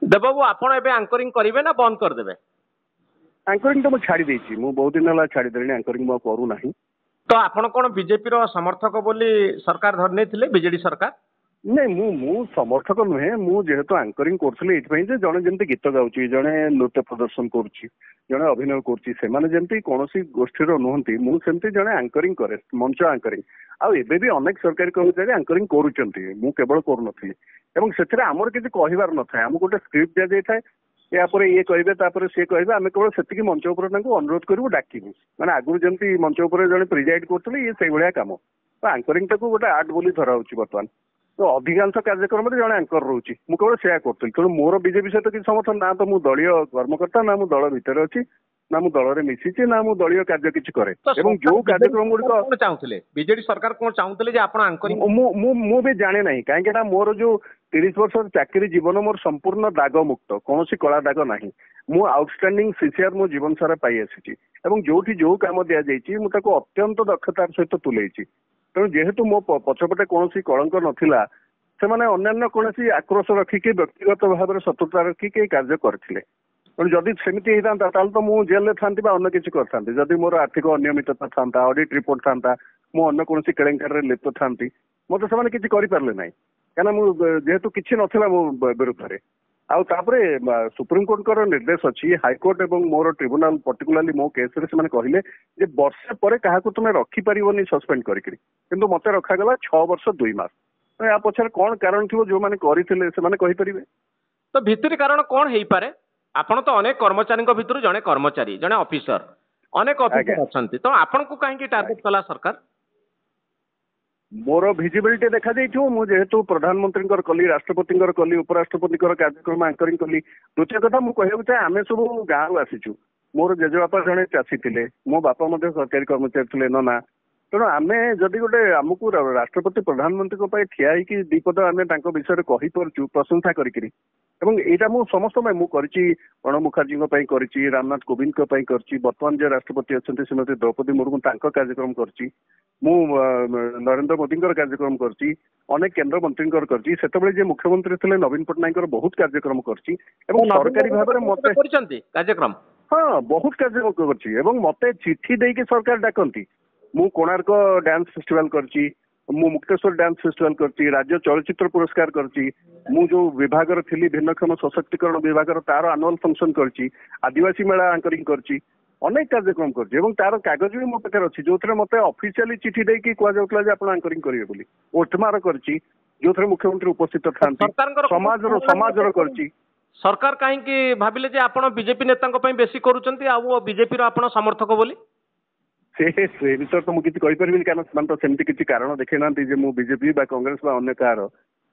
देवबाबू आपण एबे एंकरिंग करिवे ना बंद कर देबे? एंकरिंग तो मैं छाड़ी देछि, मु बहुत दिन होला छाड़ी देलिनी, एंकरिंग मु करू नाही। तो आपण कोन बीजेपी रो समर्थक बोली सरकार धरने थिले, बीजेडी सरकार? नहीं मु समर्थक नुहे, मु जेहेतु एंकरिंग करथले एथि जे जणे जेंति गीत गाउची, जणे नृत्य प्रदर्शन करूची, जणे अभिनय करूची, सेमाने जेंति कोनोसी गोष्ठीर नुहंती, मु सेंति जणे एंकरिंग करे, मंच एंकरिंग। आ एबे भी अनेक सरकारी कर्मचारी एंकरिंग करूचंती, मु केवल करू नथि। एवं सेथरे हमर किछि कहिबार नथाय, हम गोटे स्क्रिप्ट दिया जाय थाय, या परे ये कहबे तापरे से कहबे, आमे केवल सेतिकी मंच ऊपर तांको अनुरोध करिवो, डाकिबो। माने आगु जेंति मंच ऊपर जणे प्रिजाइड करथले, ये सेइ भलिया काम। तो एंकरिंग ताको गोटे आर्ट बोली धरा होची वर्तमान। तो अधिकांश कार्यक्रम में जड़े एंकर रोची, मु केवल सेया करथि। तेणु मोर बीजेपी सहित किसी समर्थन ना, तो मु दलीय कर्मकर्ता ना, मु दल भितर अछि ना, मु दल रे मिसिछि ना, मु दलीय कार्य किछि करे। एवं जो कार्यक्रम गुडी को चाहुतले बीजेडी सरकार कोन चाहुतले जे आपण एंकरिंग, मु भी जाने नहीं, काहे केटा मोर जो 30 वर्ष चाकरी जीवन मोर संपूर्ण दाग मुक्त, कोनोसी कला दाग नाही। मु आउटस्टैंडिंग सीसीआर मो जीवन सारा पाई आसीछि, एवं जोठी जो काम दिया जाइछि मु ताको अत्यंत दक्षतार सहित तुलेछि। तेणु जेहेतु मो पछपटे कौन कलंक नथिला, सेमाने अन्यान्य कौन आक्रोश रखिकी व्यक्तिगत भाव में शत्रुता रखिकी कार्य करथिले। तेणु जदि सेमिति हेतांता ताल तो मु जेल थांती बा अन्य किछि करथांती। जदि मोर आर्थिक अनियमितता थांता, ऑडिट रिपोर्ट थांता, मु अन्य कौन केलेंकार रे लिप्त थांती, मते सेमाने किछि करि पारले नाही, काना मु जेहेतु किछि नथिला मो विरुद्ध रे। आउ तापरे सुप्रीम कोर्ट को निर्देश अच्छी, हाईकोर्ट एवं मोर ट्रिब्यूनाल पर्टिकुलाली मो केस रे से कहले जे वर्षे पर क्या तुम रखिपार सस्पेंड करके, किंतु मते रखागला 6 वर्ष 2 मास। या पछर कौन कारण थी जो मैंने करथिले से माने कहि परिबे? तो भितरी कारण कौन हेई पारे? आपण तो अनेक कर्मचारी भितर जने कर्मचारी, जने ऑफिसर, अनेक ऑफिसर अछंती, तो आपण को काहे की टारगेट कला सरकार? मोर भिजिबिलिटी देखा जाइछो, मु जेहेतु प्रधानमंत्री कली, राष्ट्रपति कली, उपराष्ट्रपति कार्यक्रम एंकरिंग कली। द्वितीय कथा मु कहबो चाहे आमे सब गाँव आसीचु, मोर जेजेबापा जने चासी थिले, मो बापा मध्ये सरकारी कर्मचारी थिले नना। तेणु आमे जदि गोटे आमको राष्ट्रपति प्रधानमंत्री ठिया होइकी दीपद आमे तांको विषय कहि परचु प्रशंसा करिकरी, एवं एटा मु समस्त मु करछि, प्रणब मुखर्जी करछि, रामनाथ कोविंद करछि, वर्तमान जे राष्ट्रपति अछंती श्रीमती द्रौपदी मुर्मू तांको कार्यक्रम करछि, मु नरेंद्र मोदी कार्यक्रम करछि, अनेक केंद्र मंत्री करछि, सेतबेले जे मुख्यमंत्री थिले नवीन पटनायक बहुत कार्यक्रम करछि, एवं सरकारी भाव में मते करछंती कार्यक्रम। हां बहुत कार्यक्रम करछि, एवं मते चिट्ठी देके सरकार डाकंती। मु कोणार्क डांस फेस्टिवल करछि, मु मुक्तेश्वर डांस फेस्टिवल करछि, राज्य चलचित्र पुरस्कार करछि, मु जो विभाग रे थिली भिन्नक्षम सशक्तिकरण विभाग रो तार एनुअल फंक्शन करछि, आदिवासी मेला एंकरिंग करछि, अनेक कार्यक्रम करछि, एवं तार कागज भी मो पाखे अछि जोथरे मते ऑफिशियली चिठी देकी कुआ जाउतला जे आपण एंकरिंग करिवे बोली। ओठमार करछि जोथरे मुख्यमंत्री उपस्थित थांती, समाज रो करछि। सरकार काहे की भाबिले जे आपण बीजेपी नेता को पई बेसी करूचंती आ वो बीजेपी रो आपण समर्थक बोली? से विषय तो मुझे कही पारि, कारण तो सेमती किसी कारण देखे ना मु बीजेपी बा कांग्रेस बा अन्य कार।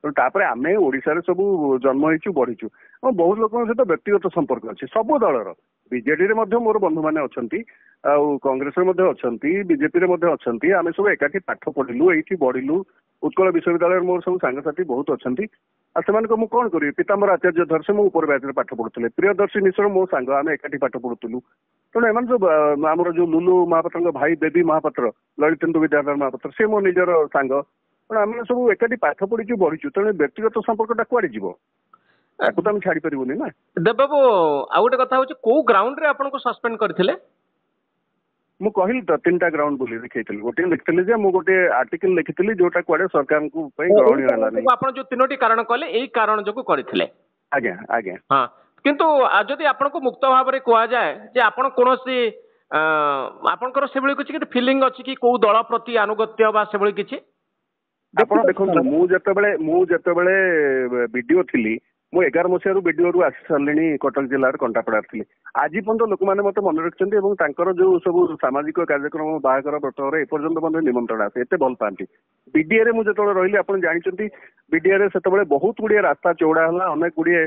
तापर आमे ओडिशा रे सब जन्म होइछु बढ़िछु, बहुत लोक सहित व्यक्तिगत संपर्क अच्छे, सब दलर बीजेडी रे मध्य मोर बंधु माने अछंती, आ कांग्रेस रे मध्य अछंती, बीजेपी रे मध्य अछंती। आमे सब एकाठी पाठ पढिलु, एठी बढ़िलु, उत्कल विश्वविद्यालय मोर सब सांगसाथी बहुत अछंती। आ सेमान को मु कोन करी, पीताम्बर आचार्य धर से मु ऊपर बैच रे पाठ पढुतले, प्रियदर्शी मिश्र मो सांग, आमे एकाठी पाठ पढुतलु। तेणु एम सब आमर जो लुलु महापात्र भाई बेबी महापात्र, ललितेन्दु विद्याधर महापात्र, से मो निजर सांग। तेणु आम सब एकाठी पाठ पढ़ीचु बढ़ीचु, तेणु व्यक्तिगत संपर्कटा कुआडे जीवो, ताकू तो आम छाड़ी परिबोनी ना। देवबाबू आ गोटे कथा होची, को ग्राउंड रे आपन को सस्पेंड करथिले? मु कहली तो 3टा ग्राउंड बोली लिखैथिली। गोटे लिखथिली जे मु गोटे आर्टिकल लिखिथिली जोटा कुआडे सरकार को पई ग्रहणीय हला नै। आपन जो 3टी कारण कहले एई कारण जो को करथिले? आज्ञा आज्ञा। हां, किंतु जदि आपन को मुक्त भाव रे कोआ जाय जे आपन कोनोसी आपनकर सेबळी किछि फीलिंग अछि कि को दल प्रति अनुगत्य बा सेबळी किछि? आपण देखो मु जतबेले वीडियो थिली, मु 11 मसियारू वीडियो रु आसी सारलिनी कटक जिल्ला रे कंटापड़ा थिली। आज पर्यंत लोक माने मते मन रखचंती, एवं तांकर जो सब सामाजिक कार्यक्रम बाहागर व्रत रे ए पर्यंत मते निमंत्रण आसे, एते भल पांती। बीडीए रे मु जतबेले रहिली, आपण जानिचंती बीडीए रे सेतबेले बहुत गुडिए रास्ता चौड़ा हला, अनेक गुडिए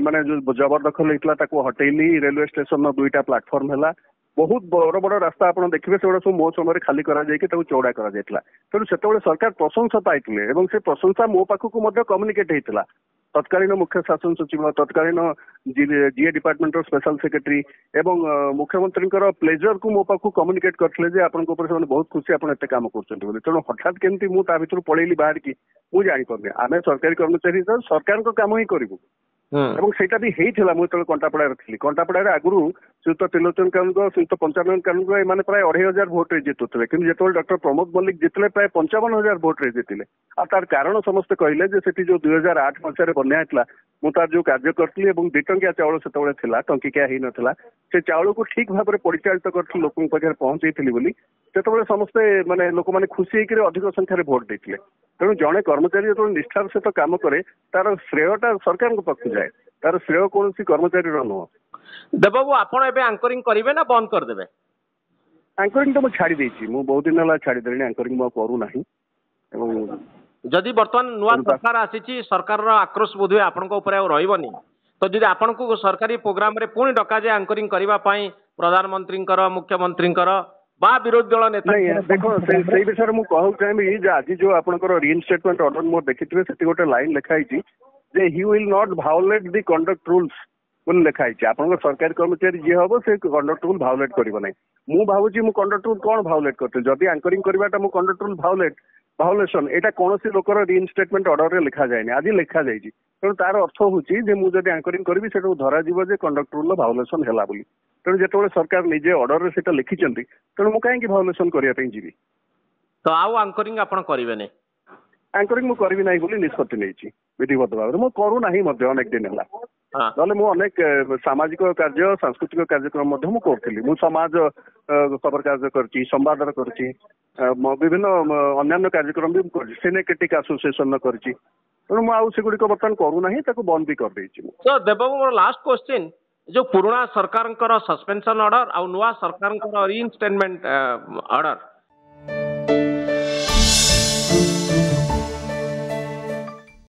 माने जो जबरदखल होइतला ताको हटेइली, रेलवे स्टेशन न 2टा प्लाटफॉर्म हला, बहुत बड़ बड़ रास्ता आप देखिए से सब मो समय खाली करा चौड़ा करा तेणु से सरकार प्रशंसा पाई और से प्रशंसा मो पाखक कम्युनिकेट होता। तत्कालीन मुख्य शासन सचिव, तत्कालीन जीए डिपार्टमेंट स्पेशल सेक्रेटरी एवं मुख्यमंत्री प्लेजर को मो पाखक कम्युनिकेट करते आपन बहुत खुशी आप काम कर। तेणु हठात केमती मुझे पलैली बाहर की मुझे जापर आम सरकारी कर्मचारी सरकार काम ही करूँ ଏବଂ ସେଇଟା ବି ହେଇଥିଲା ମୁଁ ଯେତେବେଳେ କଣ୍ଟାପଡାରେ ଥିଲି। କଣ୍ଟାପଡାରେ ଆଗରୁ ଶ୍ରୀଯୁକ୍ତ ତ୍ରିଲୋଚନ କାନୁନଗୋ ଶ୍ରୀଯୁକ୍ତ ପଞ୍ଚାନନ କାନୁନଗୋ ଏମାନେ ପ୍ରାୟ 2500 ଭୋଟରେ ଜିତୁଥିଲେ, କିନ୍ତୁ ଯେତେବେଳେ ଡକ୍ଟର ପ୍ରମୋଦ ମଲ୍ଲିକ ଜିତିଲେ ପ୍ରାୟ 55,000 ଭୋଟରେ ଜିତିଲେ। ଆଉ ତାର କାରଣ ସମସ୍ତେ କହିଲେ ଯେ ସେଠି ଯୋଉ 2008 ମସିହାରେ ବନ୍ୟା ହେଇଥିଲା ମୁଁ ତାର ଯୋଉ କାର୍ଯ୍ୟ କରିଥିଲି ଏବଂ 2 ଟଙ୍କିଆ ଚାଉଳ ସେତେବେଳେ ଥିଲା, ଟଙ୍କିକିଆ ହେଇନଥିଲା, ସେ ଚାଉଳକୁ ଠିକ ଭାବରେ ପରିଚାଳିତ କରିଥିଲି, ଲୋକଙ୍କ ପାଖରେ ପହଞ୍ଚେଇଥିଲି ବୋଲି ସେତେବେଳେ ସମସ୍ତେ ମାନେ ଲୋକମାନେ ଖୁସି ହେଇକି ଅଧିକ ସଂଖ୍ୟାରେ ଭୋଟ ଦେଇଥିଲେ। ତେଣୁ ଜଣେ କର୍ମଚାରୀ ଯେତେବେଳେ ନିଷ୍ଠାର ସହିତ କାମ କରେ ତାର ଶ୍ରେୟଟା ସରକାରଙ୍କ ପାଖକୁ ଯାଏ, ତାର ଶ୍ରେୟ କୌଣସି କର୍ମଚାରୀର ନୁହଁ। ଦେବବାବୁ ଆପଣ ଏବେ ଆଙ୍କରିଂ କରିବେ ନା ବନ୍ଦ କରିଦେବେ? ଆଙ୍କରିଂ ତ ମୁଁ ଛାଡି ଦେଇଛି, ମୁଁ ବହୁତ ଦିନ ହେଲା ଛାଡିଦେଲିଣି, ଆଙ୍କରିଂ ମୁଁ ଆଉ କରୁନାହିଁ। ଏବଂ ଯଦି ବର୍ତ୍ତମାନ ନୂଆ ସରକାର ଆସିଛି, ସରକାରର ଆକ୍ରୋଶ ବୋଧହୁଏ ଆପଣଙ୍କ ଉପରେ ଆଉ ରହିବନି, ତ ଯଦି ଆପଣଙ୍କୁ ସରକାରୀ ପ୍ରୋଗ୍ରାମରେ ପୁଣି ଡକାଯାଏ ଆଙ୍କରିଂ କରିବା ପାଇଁ ପ୍ରଧାନମନ୍ତ୍ରୀଙ୍କର, ମୁଖ୍ୟମନ୍ତ୍ରୀଙ୍କର ବା ବିରୋଧୀ ଦଳ ନେତା, ଦେଖ ସେଇ ବିଷୟରେ ମୁଁ କହିବାକୁ ଚାହିଁବି ଯେ ଆଜି ଯୋଉ ଆପଣଙ୍କର ରିଇନଷ୍ଟେଟମେଣ୍ଟ ଅର୍ଡର ମୋର ଦେଖିଥିବେ ସେଠି ଗୋଟେ ଲାଇନ ଲେଖା ହେଇଛି ଯେ he will not violet the conduct rules ବୋଲି ଲେଖା ହେଇଛି। ଆପଣଙ୍କ ସରକାରୀ କର୍ମଚାରୀ ଯିଏ ହବ ସେ କଣ୍ଡକ୍ଟ ରୁଲ ଭାଓଲେଟ୍ କରିବ ନାହିଁ। ମୁଁ ଭାବୁଛି ମୁଁ କଣ୍ଡକ୍ଟ ରୁଲ କଣ ଭାଓଲେଟ୍ କରିଥିଲି? ଯଦି ଆଙ୍କରିଂ କରିବାଟା ମୁଁ କଣ୍ଡକ୍ଟ ରୁଲ ଭାଓଲେସନ ଏଇଟା କୌଣସି ଲୋକର ରିଇନଷ୍ଟେଟମେଣ୍ଟ ଅର୍ଡରରେ ଲେଖାଯାଏନି, ଆଜି ଲେଖାଯାଇଛି। ତେଣୁ ତାର ଅର୍ଥ ହଉଛି ଯେ ମୁଁ ଯଦି ଆଙ୍କରିଂ କରିବି ସେଟାକୁ ଧରାଯିବ ଯେ କଣ୍ଡକ୍ଟ ରୁଲ ଭାଓଲେସନ ହେଲା ବୋଲି। ତେଣୁ ଯେତେବେଳେ ସରକାର ନିଜେ ଅର୍ଡରରେ ସେଟା ଲେଖିଛନ୍ତି ତେଣୁ ମୁଁ କାହିଁକି ଭାଓଲେସନ କରିବା ପାଇଁ ଯିବି? ତ ଆଉ ଆଙ୍କରିଂ ଆପଣ କରିବେନି? ଆଙ୍କରିଂ ମୁଁ କରିବି ନାହିଁ ବୋଲି ନିଷ୍ପତ୍ତି ନେଇଛି ବିଧିବଦ୍ଧ ଭାବରେ। ମୁଁ କରୁନାହିଁ ମଧ୍ୟ ଅନେକ ଦିନ ହେଲା। ନହେଲେ ମୁଁ ଅନେକ ସାମାଜିକ କାର୍ଯ୍ୟ, ସାଂସ୍କୃତିକ କାର୍ଯ୍ୟକ୍ରମ ମଧ୍ୟ ମୁଁ କରୁଥିଲି। ମୁଁ ସମାଜ ଖବର କାର୍ଯ୍ୟ କରିଛି, ସମ୍ବାଦର କରିଛି, ବିଭିନ୍ନ ଅନ୍ୟାନ୍ୟ କାର୍ଯ୍ୟକ୍ରମ ବି ମୁଁ କରିଛି, ସିନେକେଟିକ ଆସୋସିଏସନ କରିଛି। ତେଣୁ ମୁଁ ଆଉ ସେଗୁଡିକ ବର୍ତ୍ତମାନ କରୁନାହିଁ, ତାକୁ ବନ୍ଦ ବି କରିଦେଇଛି। ତ ଦେବବାବୁ ମୋର ଲାଷ୍ଟ କ୍ୱେଶ୍ଚିନ୍, ଯୋଉ ପୁରୁଣା ସରକାରଙ୍କର ସସ୍ପେନସନ ଅର୍ଡର ଆଉ ନୂଆ ସରକାରଙ୍କର ରିଇନଷ୍ଟେଟମେଣ୍ଟ ଅର୍ଡର